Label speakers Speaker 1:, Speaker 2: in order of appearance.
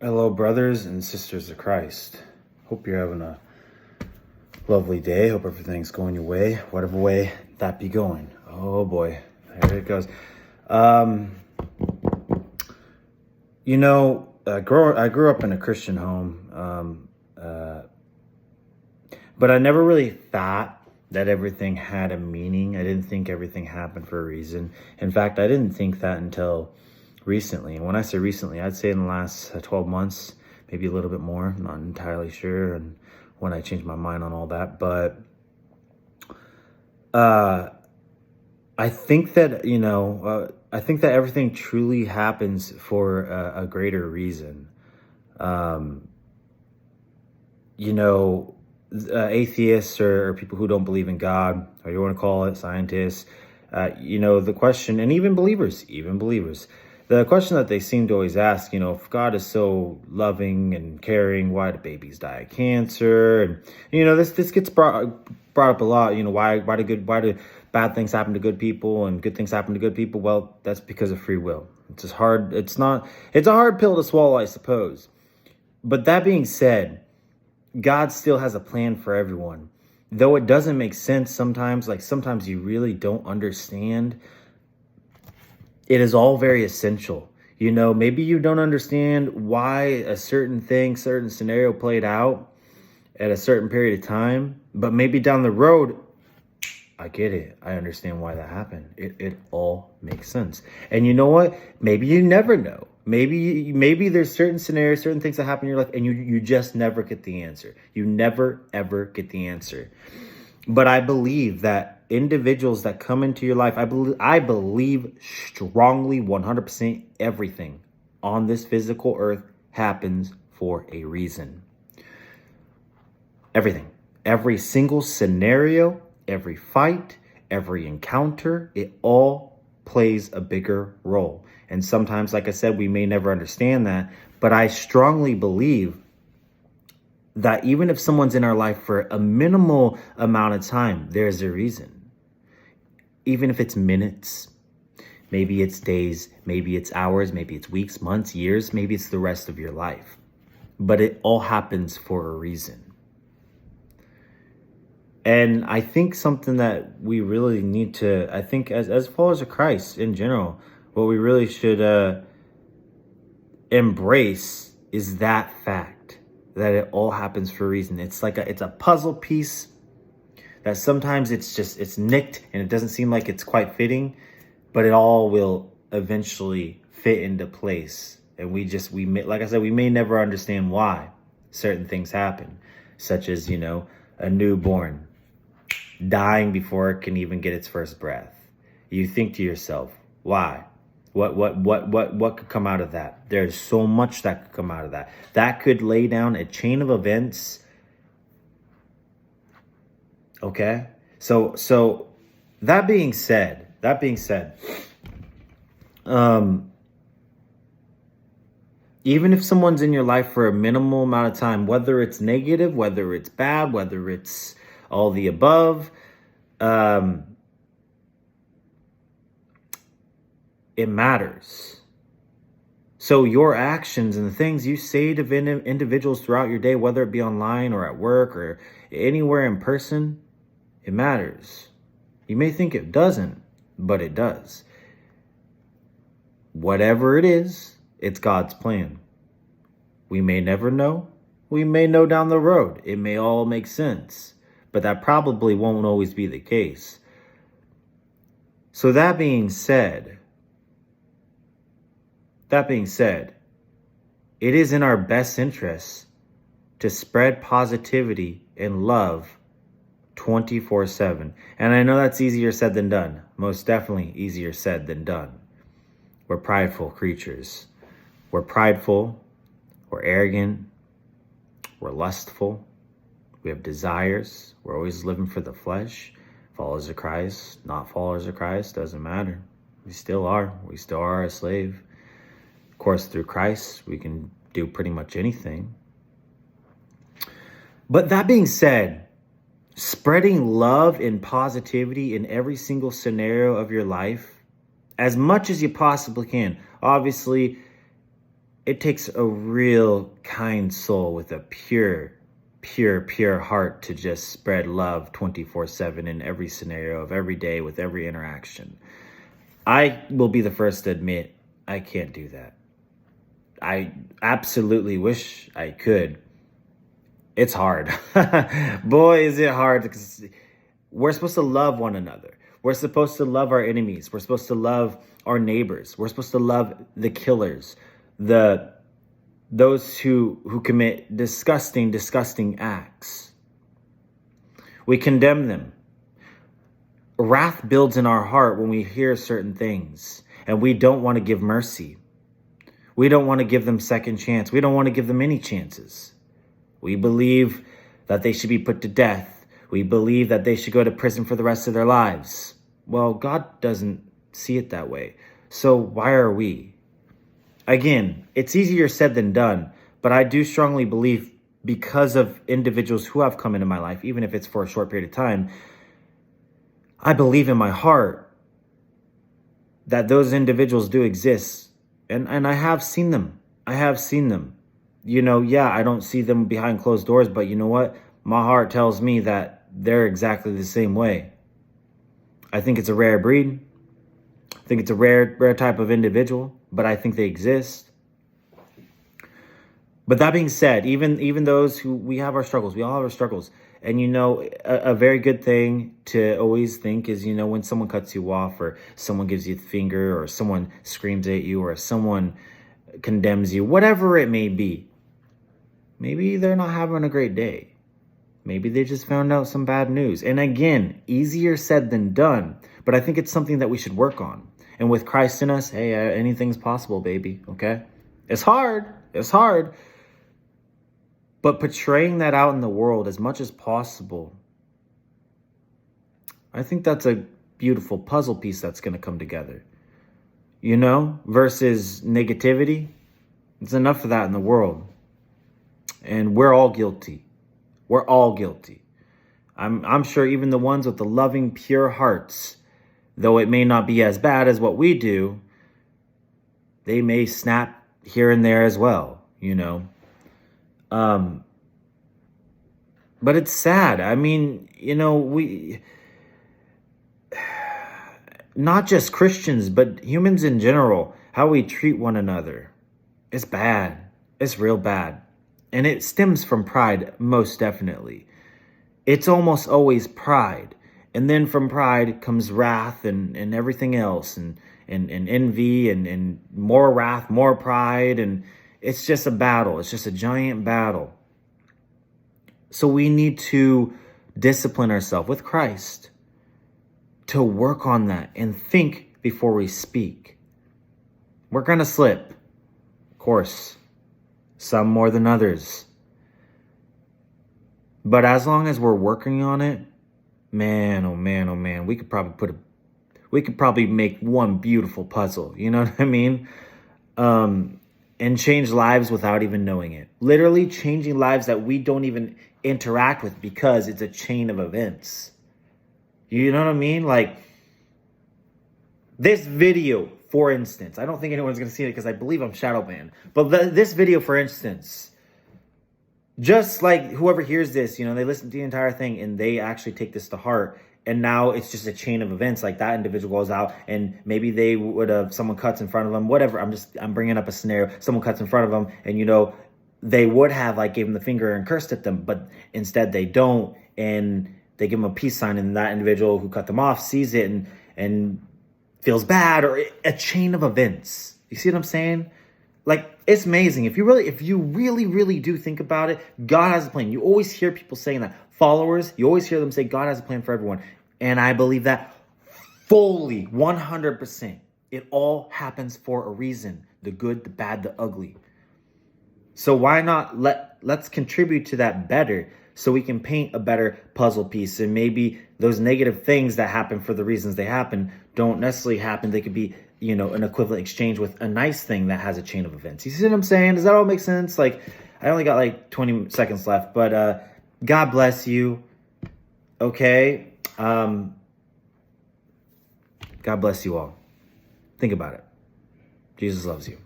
Speaker 1: Hello, brothers and sisters of Christ. Hope you're having a lovely day. Hope everything's going your way, whatever way that be going. Oh boy, there it goes. I grew up in a Christian home, but I never really thought that everything had a meaning. I didn't think everything happened for a reason. In fact, I didn't think that until recently. And when I say recently, I'd say in the last 12 months, maybe a little bit more. I'm not entirely sure. And when I changed my mind on all that, but I think that, I think that everything truly happens for a greater reason. Um, you know, Atheists or people who don't believe in God, or you want to call it scientists, the question, and even believers, the question that they seem to always ask, if God is so loving and caring, why do babies die of cancer? And this gets brought up a lot. Why do bad things happen to good people and good things happen to good people? Well, that's because of free will. It's just hard. It's a hard pill to swallow, I suppose. But that being said, God still has a plan for everyone. Though it doesn't make sense sometimes, like sometimes you really don't understand, it is all very essential. Maybe you don't understand why a certain scenario played out at a certain period of time, but maybe down the road, I get it. I understand why that happened. It all makes sense. And you know what? Maybe you never know. Maybe there's certain scenarios, certain things that happen in your life, and you just never get the answer. You never, ever get the answer. But I believe that individuals that come into your life, I believe strongly 100% everything on this physical earth happens for a reason. Everything. Every single scenario, every fight, every encounter, it all plays a bigger role. And sometimes, like I said, we may never understand that, but I strongly believe that even if someone's in our life for a minimal amount of time, there's a reason. Even if it's minutes, maybe it's days, maybe it's hours, maybe it's weeks, months, years, maybe it's the rest of your life. But it all happens for a reason. And I think something that we really need to, I think as followers of Christ in general, what we really should embrace is that fact that it all happens for a reason. It's it's a puzzle piece that sometimes it's nicked and it doesn't seem like it's quite fitting, but it all will eventually fit into place. And like I said, we may never understand why certain things happen, such as, a newborn dying before it can even get its first breath. You think to yourself, why? What could come out of that? There's so much that could come out of that. That could lay down a chain of events. Okay? So that being said, even if someone's in your life for a minimal amount of time, whether it's negative, whether it's bad, whether it's all the above, it matters. So your actions and the things you say to individuals throughout your day, whether it be online or at work or anywhere in person, it matters. You may think it doesn't, but it does. Whatever it is, it's God's plan. We may never know. We may know down the road. It may all make sense, but that probably won't always be the case. So that being said, it is in our best interest to spread positivity and love 24/7. And I know that's easier said than done. Most definitely easier said than done. We're prideful creatures. We're prideful. We're arrogant. We're lustful. We have desires. We're always living for the flesh. Followers of Christ, not followers of Christ, doesn't matter. We still are. We still are a slave. Of course, through Christ, we can do pretty much anything. But that being said, spreading love and positivity in every single scenario of your life, as much as you possibly can. Obviously, It takes a real kind soul with a pure heart to just spread love 24/7 in every scenario of every day with every interaction. I will be the first to admit I can't do that. I absolutely wish I could. It's hard. Boy, is it hard, because we're supposed to love one another. We're supposed to love our enemies. We're supposed to love our neighbors. We're supposed to love the killers, those who commit disgusting acts. We condemn them. Wrath builds in our heart when we hear certain things, and we don't want to give mercy. We don't want to give them second chance. We don't want to give them any chances. We believe that they should be put to death. We believe that they should go to prison for the rest of their lives. Well, God doesn't see it that way. So why are we? Again, it's easier said than done, but I do strongly believe, because of individuals who have come into my life, even if it's for a short period of time, I believe in my heart that those individuals do exist. And I have seen them. I have seen them. Yeah, I don't see them behind closed doors, but you know what? My heart tells me that they're exactly the same way. I think it's a rare breed. I think it's a rare type of individual, but I think they exist. But that being said, even those who, we have our struggles, we all have our struggles. And a very good thing to always think is, when someone cuts you off, or someone gives you the finger, or someone screams at you, or someone condemns you, whatever it may be, maybe they're not having a great day. Maybe they just found out some bad news. And again, easier said than done, but I think it's something that we should work on. And with Christ in us, hey, anything's possible, baby, okay? It's hard. But portraying that out in the world as much as possible, I think that's a beautiful puzzle piece that's going to come together. Versus negativity. It's enough of that in the world. And we're all guilty. We're all guilty. I'm sure even the ones with the loving, pure hearts, though it may not be as bad as what we do, they may snap here and there as well, But it's sad. I mean, we, not just Christians, but humans in general, how we treat one another, it's bad. It's real bad. And it stems from pride, most definitely. It's almost always pride. And then from pride comes wrath and everything else, and envy and more wrath, more pride. And it's just a battle. It's just a giant battle. So we need to discipline ourselves with Christ to work on that and think before we speak. We're going to slip, of course, some more than others. But as long as we're working on it, man, oh man, we could probably make one beautiful puzzle. You know what I mean? And change lives without even knowing it. Literally changing lives that we don't even interact with, because it's a chain of events. You know what I mean? Like this video, for instance, I don't think anyone's going to see it because I believe I'm shadow banned. But this video, for instance, just like whoever hears this, they listen to the entire thing and they actually take this to heart. And now it's just a chain of events. Like that individual goes out and maybe they would have, someone cuts in front of them, whatever. I'm bringing up a scenario. Someone cuts in front of them and, they would have like gave them the finger and cursed at them, but instead they don't. And they give them a peace sign, and that individual who cut them off sees it and feels bad, or a chain of events. You see what I'm saying? Like, it's amazing. If you really do think about it, God has a plan. You always hear people saying that. Followers, you always hear them say God has a plan for everyone. And I believe that fully, 100%. It all happens for a reason. The good, the bad, the ugly. So why not let's contribute to that better, so we can paint a better puzzle piece, and maybe those negative things that happen for the reasons they happen don't necessarily happen. They could be, an equivalent exchange with a nice thing that has a chain of events. You see what I'm saying? Does that all make sense? Like, I only got like 20 seconds left, but God bless you. Okay. God bless you all. Think about it. Jesus loves you.